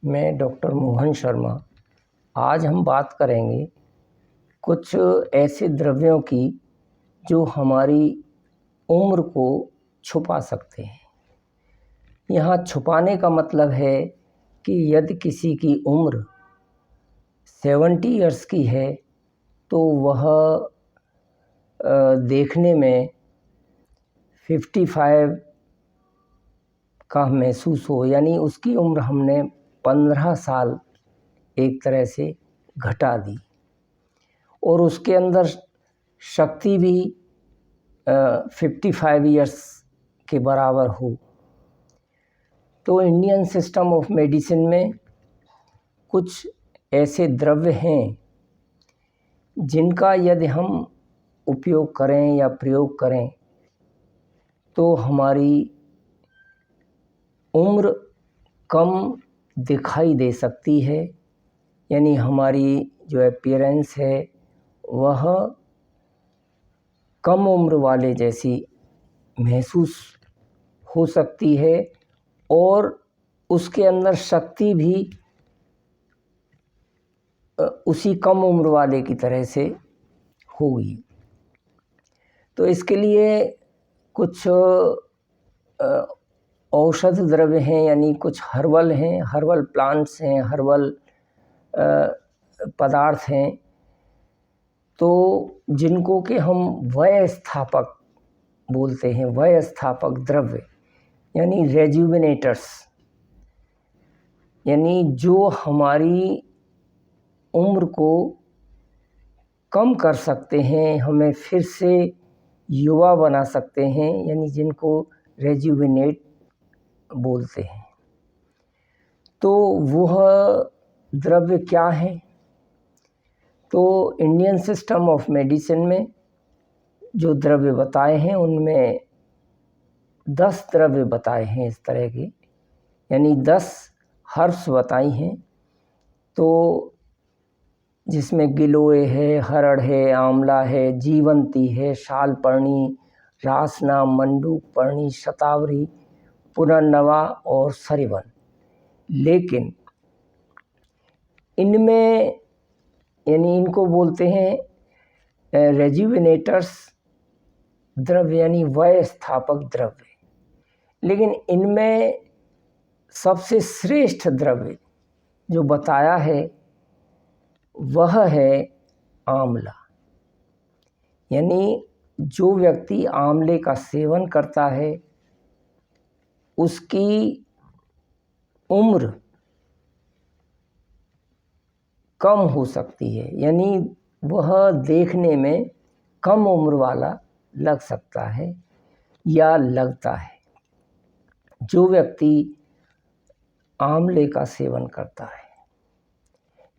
मैं डॉक्टर मोहन शर्मा। आज हम बात करेंगे कुछ ऐसे द्रव्यों की जो हमारी उम्र को छुपा सकते हैं। यहाँ छुपाने का मतलब है कि यदि किसी की उम्र 70 इयर्स की है तो वह देखने में 55 का महसूस हो, यानी उसकी उम्र हमने 15 साल एक तरह से घटा दी और उसके अंदर शक्ति भी 55 इयर्स के बराबर हो। तो इंडियन सिस्टम ऑफ मेडिसिन में कुछ ऐसे द्रव्य हैं जिनका यदि हम उपयोग करें या प्रयोग करें तो हमारी उम्र कम दिखाई दे सकती है, यानी हमारी जो अपीयरेंस है वह कम उम्र वाले जैसी महसूस हो सकती है और उसके अंदर शक्ति भी उसी कम उम्र वाले की तरह से होगी। तो इसके लिए कुछ औषध द्रव्य हैं, यानी कुछ हर्बल हैं, हर्बल प्लांट्स हैं, हर्बल पदार्थ हैं, तो जिनको कि हम वय स्थापक बोलते हैं, वय स्थापक द्रव्य यानी रेजुविनेटर्स, यानी जो हमारी उम्र को कम कर सकते हैं, हमें फिर से युवा बना सकते हैं, यानी जिनको रेजुविनेट बोलते हैं। तो वह द्रव्य क्या है? तो इंडियन सिस्टम ऑफ मेडिसिन में जो द्रव्य बताए हैं उनमें 10 द्रव्य बताए हैं इस तरह के, यानी 10 हर्ब्स बताई हैं। तो जिसमें गिलोय है, हरड़ है, आंवला है, जीवंती है, शालपर्णी, रासना, मंडूक पर्णी, शतावरी, पुनर्नवा और सरिवन। लेकिन इनमें यानी इनको बोलते हैं रेजुविनेटर्स द्रव्य यानी वय स्थापक द्रव्य, लेकिन इनमें सबसे श्रेष्ठ द्रव्य जो बताया है वह है आंवला। यानी जो व्यक्ति आंवले का सेवन करता है उसकी उम्र कम हो सकती है, यानी वह देखने में कम उम्र वाला लग सकता है या लगता है जो व्यक्ति आंवले का सेवन करता है।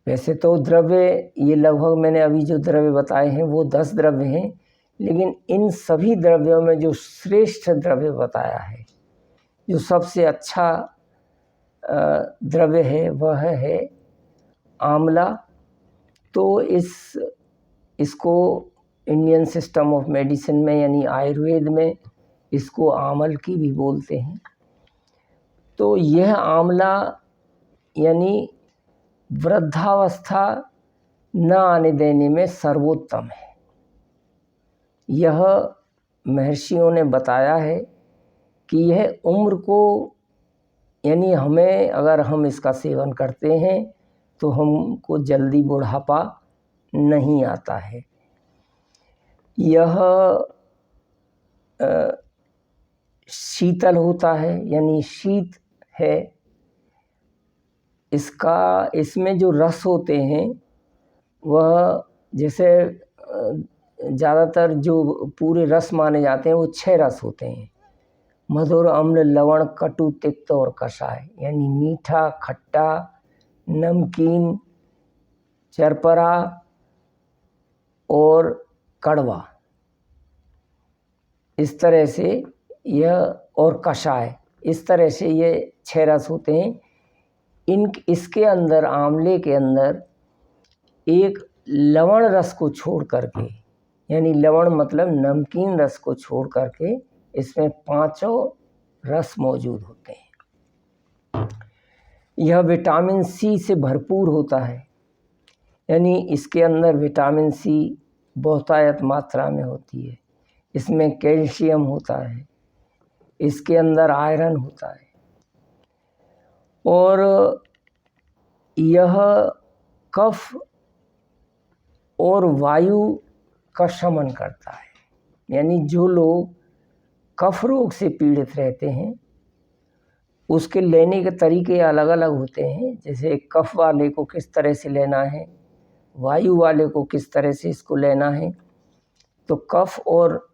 वैसे तो द्रव्य ये लगभग मैंने अभी जो द्रव्य बताए हैं वो 10 द्रव्य हैं, लेकिन इन सभी द्रव्यों में जो श्रेष्ठ द्रव्य बताया है, जो सबसे अच्छा द्रव्य है वह है आंवला। तो इसको इंडियन सिस्टम ऑफ मेडिसिन में यानी आयुर्वेद में इसको आंवल की भी बोलते हैं। तो यह आंवला यानी वृद्धावस्था न आने देने में सर्वोत्तम है। यह महर्षियों ने बताया है कि यह उम्र को यानी हमें अगर हम इसका सेवन करते हैं तो हमको जल्दी बुढ़ापा नहीं आता है। यह शीतल होता है, यानी शीत है। इसमें जो रस होते हैं वह जैसे ज़्यादातर जो पूरे रस माने जाते हैं वो 6 रस होते हैं: मधुर, अम्ल, लवण, कटु, तिक्त और कषाय, यानी मीठा, खट्टा, नमकीन, चरपरा और कड़वा। इस तरह से यह और कषाय, इस तरह से ये 6 रस होते हैं। इसके अंदर आंवले के अंदर एक लवण रस को छोड़ करके, यानी लवण मतलब नमकीन रस को छोड़ करके इसमें 5 रस मौजूद होते हैं। यह विटामिन सी से भरपूर होता है, यानी इसके अंदर विटामिन सी बहुतायत मात्रा में होती है। इसमें कैल्शियम होता है, इसके अंदर आयरन होता है और यह कफ और वायु का शमन करता है। यानी जो लोग कफ रोग से पीड़ित रहते हैं उसके लेने के तरीके अलग अलग होते हैं। जैसे कफ वाले को किस तरह से लेना है, वायु वाले को किस तरह से इसको लेना है। तो कफ और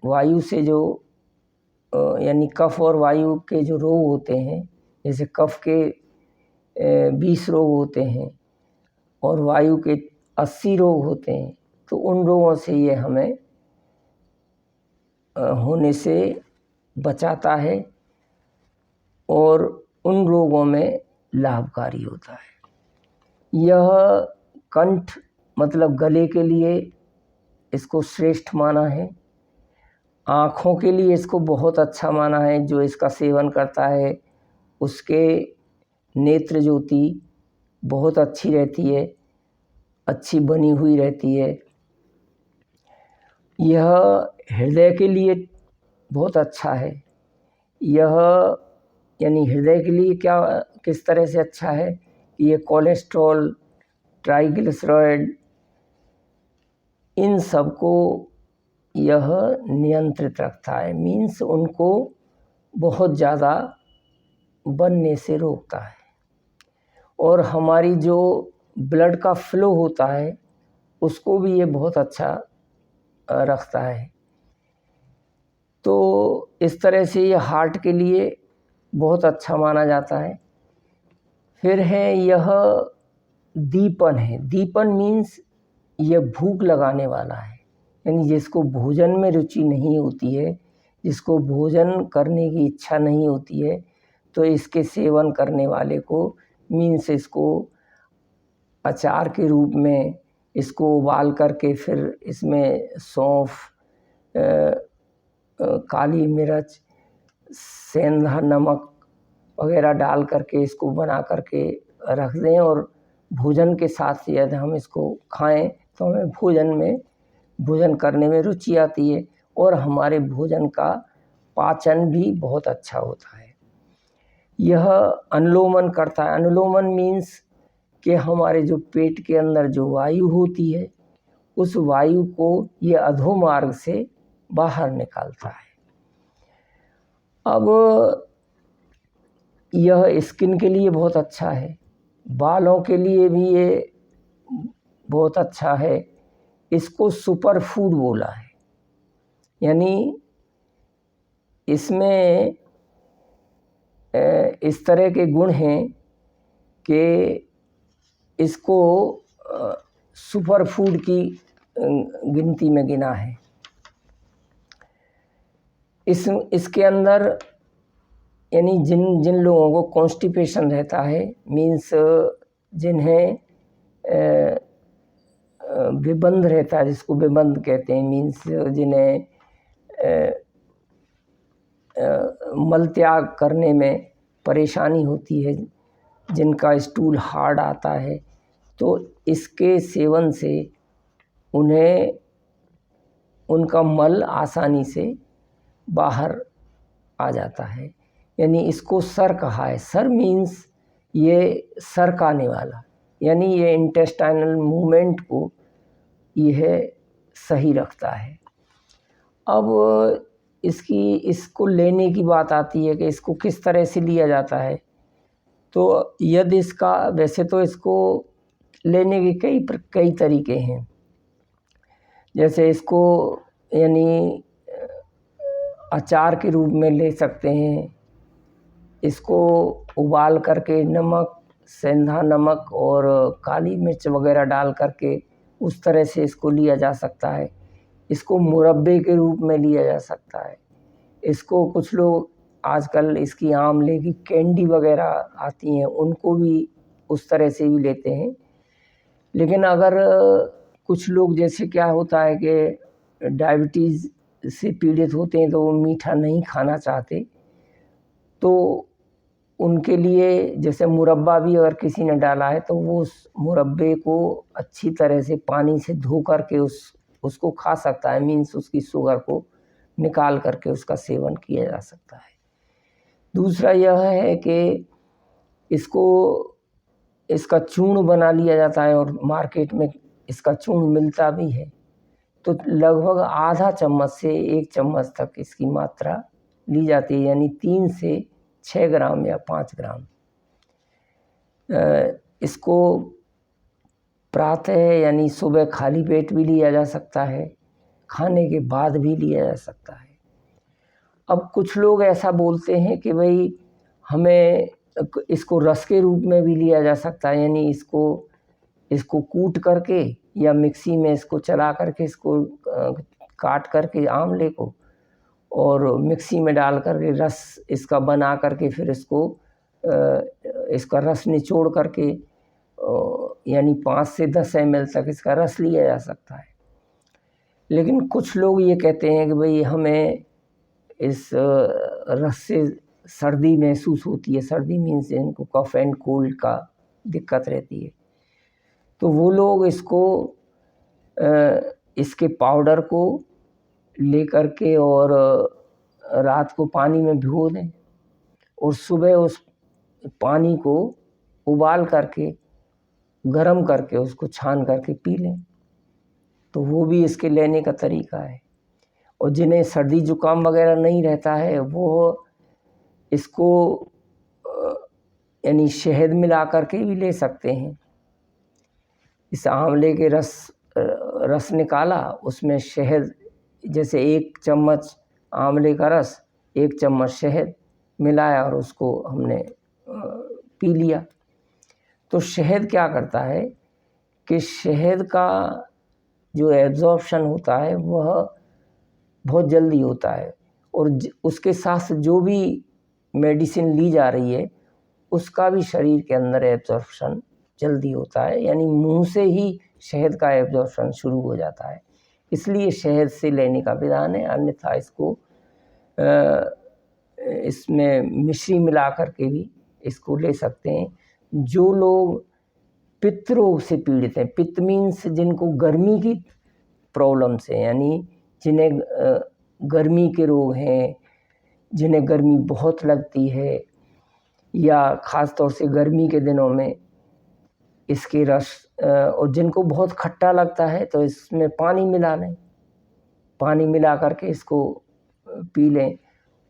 वायु से जो यानी कफ और वायु के जो रोग होते हैं, जैसे कफ के 20 रोग होते हैं और वायु के 80 रोग होते हैं, तो उन रोगों से ये हमें होने से बचाता है और उन रोगों में लाभकारी होता है। यह कंठ मतलब गले के लिए इसको श्रेष्ठ माना है। आँखों के लिए इसको बहुत अच्छा माना है। जो इसका सेवन करता है उसके नेत्र ज्योति बहुत अच्छी रहती है, अच्छी बनी हुई रहती है। यह हृदय के लिए बहुत अच्छा है। यह यानी हृदय के लिए क्या किस तरह से अच्छा है कि ये कोलेस्ट्रॉल, ट्राइग्लिसराइड, इन सब को यह नियंत्रित रखता है। मीन्स उनको बहुत ज़्यादा बनने से रोकता है और हमारी जो ब्लड का फ्लो होता है उसको भी ये बहुत अच्छा रखता है। तो इस तरह से ये हार्ट के लिए बहुत अच्छा माना जाता है। फिर है यह दीपन है। दीपन मीन्स यह भूख लगाने वाला है। यानी जिसको भोजन में रुचि नहीं होती है, जिसको भोजन करने की इच्छा नहीं होती है, तो इसके सेवन करने वाले को मीन्स इसको अचार के रूप में इसको उबाल करके फिर इसमें सौंफ, काली मिर्च, सेंधा नमक वगैरह डाल करके इसको बना करके रख दें और भोजन के साथ यदि हम इसको खाएं तो हमें भोजन करने में रुचि आती है और हमारे भोजन का पाचन भी बहुत अच्छा होता है। यह अनुलोमन करता है। अनुलोमन मीन्स कि हमारे जो पेट के अंदर जो वायु होती है उस वायु को ये अधोमार्ग से बाहर निकालता है। अब यह स्किन के लिए बहुत अच्छा है, बालों के लिए भी ये बहुत अच्छा है। इसको सुपर फूड बोला है। यानी इसमें इस तरह के गुण हैं कि इसको सुपर फूड की गिनती में गिना है। इसके अंदर यानी जिन लोगों को कॉन्स्टिपेशन रहता है, मीन्स जिन्हें विबंध रहता है, जिसको विबंध कहते हैं, मीन्स जिन्हें मल त्याग करने में परेशानी होती है, जिनका स्टूल हार्ड आता है, तो इसके सेवन से उन्हें उनका मल आसानी से बाहर आ जाता है। यानी इसको सर कहा है। सर मीन्स ये सरकाने वाला, यानी ये इंटेस्टाइनल मूवमेंट को यह सही रखता है। अब इसको लेने की बात आती है कि इसको किस तरह से लिया जाता है। तो यदि इसका वैसे तो इसको लेने के कई तरीके हैं। जैसे इसको यानी अचार के रूप में ले सकते हैं। इसको उबाल करके नमक, सेंधा नमक और काली मिर्च वगैरह डाल करके उस तरह से इसको लिया जा सकता है। इसको मुरब्बे के रूप में लिया जा सकता है। इसको कुछ लोग आजकल इसकी आमले की कैंडी वगैरह आती हैं उनको भी उस तरह से भी लेते हैं। लेकिन अगर कुछ लोग जैसे क्या होता है कि डायबिटीज़ से पीड़ित होते हैं तो वो मीठा नहीं खाना चाहते, तो उनके लिए जैसे मुरब्बा भी अगर किसी ने डाला है तो वो उस मुरब्बे को अच्छी तरह से पानी से धो करके उसको खा सकता है, मीन्स उसकी शुगर को निकाल करके उसका सेवन किया जा सकता है। दूसरा यह है कि इसका चूर्ण बना लिया जाता है और मार्केट में इसका चूर्ण मिलता भी है, तो लगभग आधा चम्मच से 1 चम्मच तक इसकी मात्रा ली जाती है, यानी 3 से 6 ग्राम या 5 ग्राम। इसको प्रातः यानी सुबह खाली पेट भी लिया जा सकता है, खाने के बाद भी लिया जा सकता है। अब कुछ लोग ऐसा बोलते हैं कि भाई हमें इसको रस के रूप में भी लिया जा सकता है, यानी इसको कूट करके या मिक्सी में इसको चला करके इसको काट करके आंवले को और मिक्सी में डाल करके रस इसका बना करके फिर इसका रस निचोड़ करके यानी 5 से 10 ml तक इसका रस लिया जा सकता है। लेकिन कुछ लोग ये कहते हैं कि भाई हमें इस रस से सर्दी महसूस होती है, सर्दी मीन्स इनको कफ एंड कोल्ड का दिक्कत रहती है, तो वो लोग इसके पाउडर को लेकर के और रात को पानी में भिगो दें और सुबह उस पानी को उबाल करके गरम करके उसको छान करके पी लें, तो वो भी इसके लेने का तरीका है। और जिन्हें सर्दी जुकाम वगैरह नहीं रहता है वो इसको यानी शहद मिला करके भी ले सकते हैं। इस आंवले के रस निकाला, उसमें शहद जैसे 1 चम्मच आंवले का रस 1 चम्मच शहद मिलाया और उसको हमने पी लिया। तो शहद क्या करता है कि शहद का जो एब्जॉर्प्शन होता है वह बहुत जल्दी होता है और उसके साथ जो भी मेडिसिन ली जा रही है उसका भी शरीर के अंदर एब्जॉर्प्शन जल्दी होता है, यानी मुंह से ही शहद का एब्जॉर्प्शन शुरू हो जाता है। इसलिए शहद से लेने का विधान है, अन्यथा इसमें मिश्री मिला करके भी इसको ले सकते हैं। जो लोग पित्त रोग से पीड़ित हैं, पित्त मीन्स जिनको गर्मी की प्रॉब्लम्स हैं, यानी जिन्हें गर्मी के रोग हैं, जिन्हें गर्मी बहुत लगती है या ख़ास तौर से गर्मी के दिनों में इसके रस और जिनको बहुत खट्टा लगता है तो इसमें पानी मिला लें, पानी मिला करके इसको पी लें,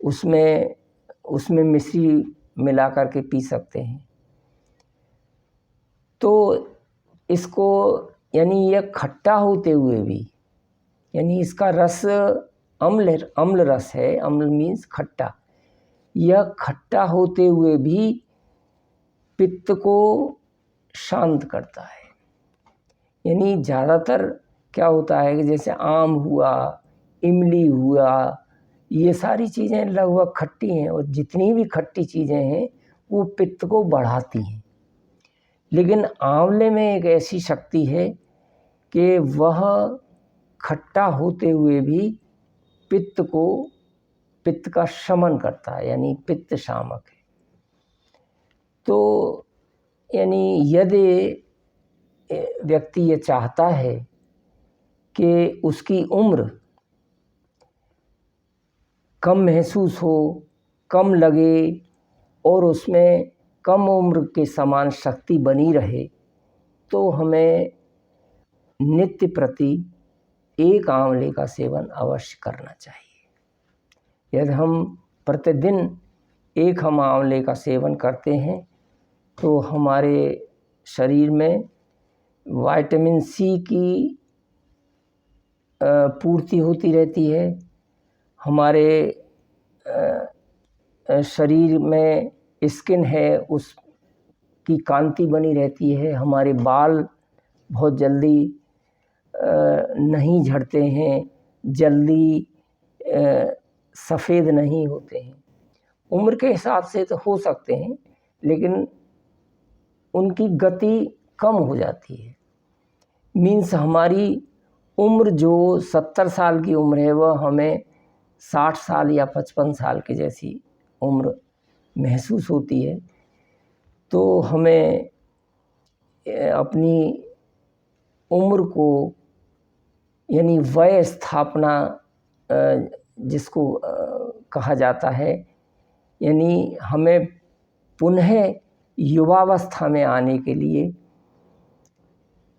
उसमें मिश्री मिला करके पी सकते हैं। तो इसको यानी यह खट्टा होते हुए भी, यानी इसका रस अम्ल रस है, अम्ल मीन्स खट्टा, यह खट्टा होते हुए भी पित्त को शांत करता है। यानी ज़्यादातर क्या होता है कि जैसे आम हुआ, इमली हुआ, ये सारी चीज़ें लगभग खट्टी हैं और जितनी भी खट्टी चीज़ें हैं वो पित्त को बढ़ाती हैं। लेकिन आंवले में एक ऐसी शक्ति है कि वह खट्टा होते हुए भी पित्त का शमन करता है, यानी पित्त शामक है। तो यानी यदि व्यक्ति ये चाहता है कि उसकी उम्र कम महसूस हो, कम लगे और उसमें कम उम्र के समान शक्ति बनी रहे, तो हमें नित्य प्रति 1 आंवले का सेवन अवश्य करना चाहिए। यदि हम प्रतिदिन 1 आंवले का सेवन करते हैं तो हमारे शरीर में विटामिन सी की पूर्ति होती रहती है, हमारे शरीर में स्किन है उसकी कांति बनी रहती है, हमारे बाल बहुत जल्दी नहीं झड़ते हैं, जल्दी सफ़ेद नहीं होते हैं। उम्र के हिसाब से तो हो सकते हैं लेकिन उनकी गति कम हो जाती है। मीन्स हमारी उम्र जो 70 साल की उम्र है वह हमें 60 साल या 55 साल की जैसी उम्र महसूस होती है, तो हमें अपनी उम्र को यानी वय स्थापना जिसको कहा जाता है, यानी हमें पुनः युवावस्था में आने के लिए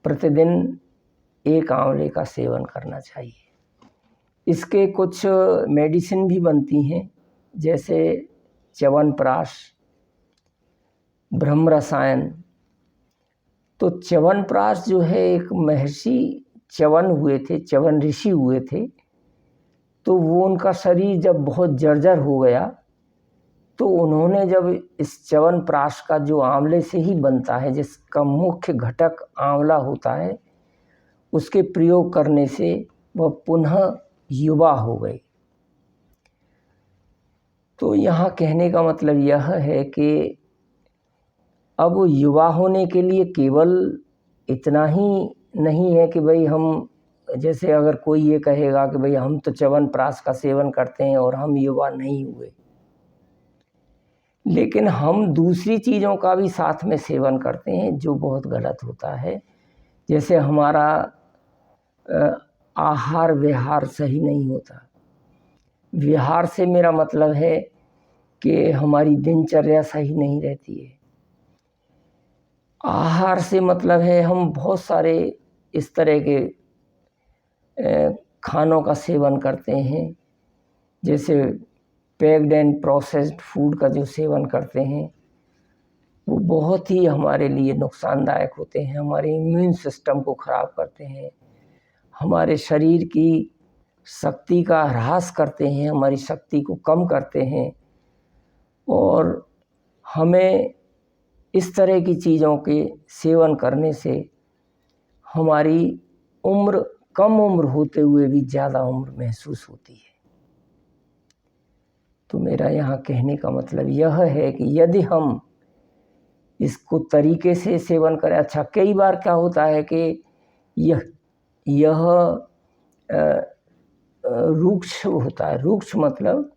प्रतिदिन एक आंवले का सेवन करना चाहिए। इसके कुछ मेडिसिन भी बनती हैं, जैसे च्यवनप्राश, ब्रह्म रसायन। तो च्यवनप्राश जो है, एक महर्षि च्यवन ऋषि हुए थे, तो वो उनका शरीर जब बहुत जर्जर हो गया, तो उन्होंने जब इस च्यवनप्राश का, जो आंवले से ही बनता है, जिसका मुख्य घटक आंवला होता है, उसके प्रयोग करने से वह पुनः युवा हो गए। तो यहाँ कहने का मतलब यह है कि अब युवा होने के लिए केवल इतना ही नहीं है कि भाई हम, जैसे अगर कोई ये कहेगा कि भाई हम तो च्यवनप्राश का सेवन करते हैं और हम युवा नहीं हुए, लेकिन हम दूसरी चीज़ों का भी साथ में सेवन करते हैं, जो बहुत गलत होता है। जैसे हमारा आहार विहार सही नहीं होता। विहार से मेरा मतलब है कि हमारी दिनचर्या सही नहीं रहती है। आहार से मतलब है हम बहुत सारे इस तरह के खानों का सेवन करते हैं, जैसे पैक्ड एंड प्रोसेस्ड फूड का जो सेवन करते हैं, वो बहुत ही हमारे लिए नुकसानदायक होते हैं। हमारे इम्यून सिस्टम को ख़राब करते हैं, हमारे शरीर की शक्ति का ह्रास करते हैं, हमारी शक्ति को कम करते हैं, और हमें इस तरह की चीज़ों के सेवन करने से हमारी उम्र कम उम्र होते हुए भी ज़्यादा उम्र महसूस होती है। तो मेरा यहाँ कहने का मतलब यह है कि यदि हम इसको तरीके से सेवन करें। अच्छा, कई बार क्या होता है कि यह रूक्ष होता है। रूक्ष मतलब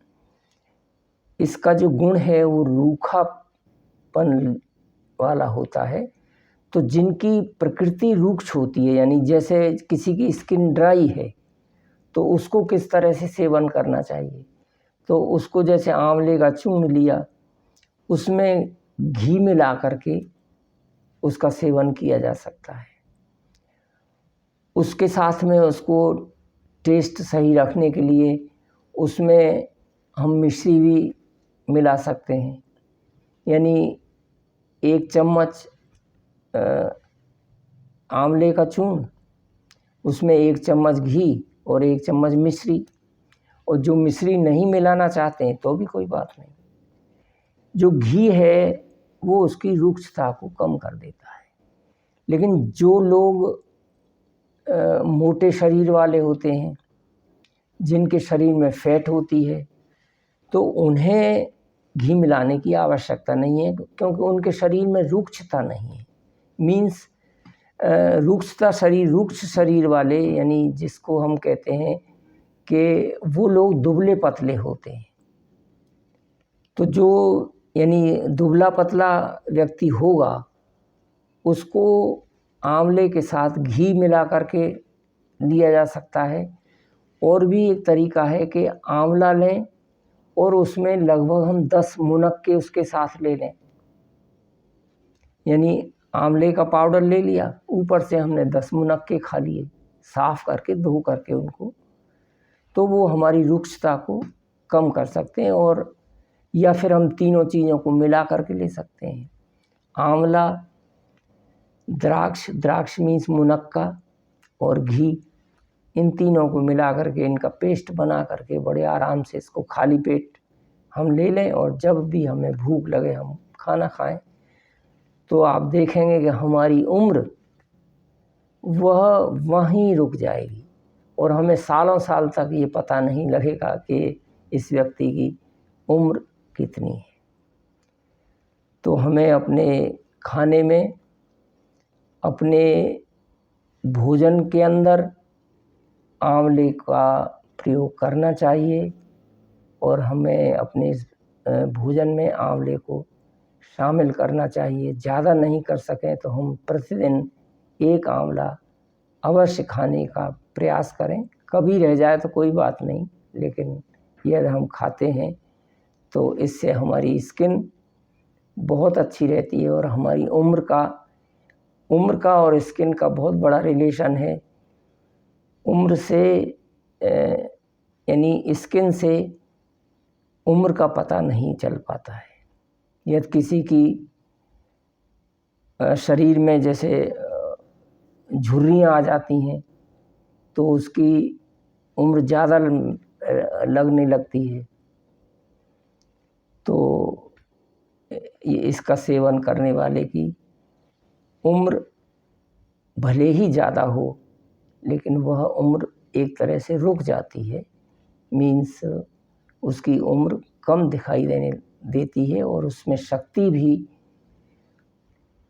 इसका जो गुण है वो रूखापन वाला होता है। तो जिनकी प्रकृति रूक्ष होती है, यानी जैसे किसी की स्किन ड्राई है, तो उसको किस तरह से सेवन करना चाहिए, तो उसको जैसे आंवले का चूर्ण लिया, उसमें घी मिला करके उसका सेवन किया जा सकता है। उसके साथ में उसको टेस्ट सही रखने के लिए उसमें हम मिश्री भी मिला सकते हैं, यानी 1 चम्मच आंवले का चूर्ण, उसमें 1 चम्मच घी और 1 चम्मच मिश्री। और जो मिश्री नहीं मिलाना चाहते हैं तो भी कोई बात नहीं। जो घी है वो उसकी रूक्षता को कम कर देता है। लेकिन जो लोग मोटे शरीर वाले होते हैं, जिनके शरीर में फैट होती है, तो उन्हें घी मिलाने की आवश्यकता नहीं है, क्योंकि उनके शरीर में रूक्षता नहीं है। मीन्स रूक्ष शरीर वाले, यानी जिसको हम कहते हैं कि वो लोग दुबले पतले होते हैं। तो जो यानी दुबला पतला व्यक्ति होगा, उसको आंवले के साथ घी मिला करके लिया जा सकता है। और भी एक तरीका है कि आंवला लें और उसमें लगभग हम 10 मुनक्के उसके साथ ले लें, यानी आंवले का पाउडर ले लिया, ऊपर से हमने 10 मुनक्के खा लिए, साफ़ करके धो करके उनको, तो वो हमारी रूक्षता को कम कर सकते हैं। और या फिर हम तीनों चीज़ों को मिला करके ले सकते हैं, आंवला, द्राक्ष मीन्स मुनक्का, और घी, इन तीनों को मिला करके इनका पेस्ट बना करके बड़े आराम से इसको खाली पेट हम ले लें, और जब भी हमें भूख लगे हम खाना खाएं, तो आप देखेंगे कि हमारी उम्र वह वहीं रुक जाएगी और हमें सालों साल तक ये पता नहीं लगेगा कि इस व्यक्ति की उम्र कितनी है। तो हमें अपने खाने में, अपने भोजन के अंदर आंवले का प्रयोग करना चाहिए, और हमें अपने भोजन में आंवले को शामिल करना चाहिए। ज़्यादा नहीं कर सकें तो हम प्रतिदिन 1 आंवला अवश्य खाने का प्रयास करें। कभी रह जाए तो कोई बात नहीं, लेकिन यदि हम खाते हैं तो इससे हमारी स्किन बहुत अच्छी रहती है और हमारी उम्र का और स्किन का बहुत बड़ा रिलेशन है। उम्र से यानी स्किन से उम्र का पता नहीं चल पाता है। यदि किसी की शरीर में जैसे झुर्रियाँ आ जाती हैं तो उसकी उम्र ज़्यादा लगने लगती है। तो इसका सेवन करने वाले की उम्र भले ही ज़्यादा हो, लेकिन वह उम्र एक तरह से रुक जाती है। मीन्स उसकी उम्र कम दिखाई देती है और उसमें शक्ति भी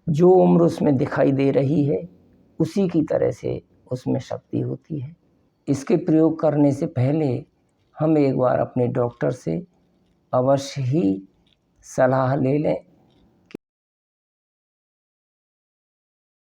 जो उम्र उसमें दिखाई दे रही है उसी की तरह से उसमें शक्ति होती है। इसके प्रयोग करने से पहले हम एक बार अपने डॉक्टर से अवश्य ही सलाह ले लें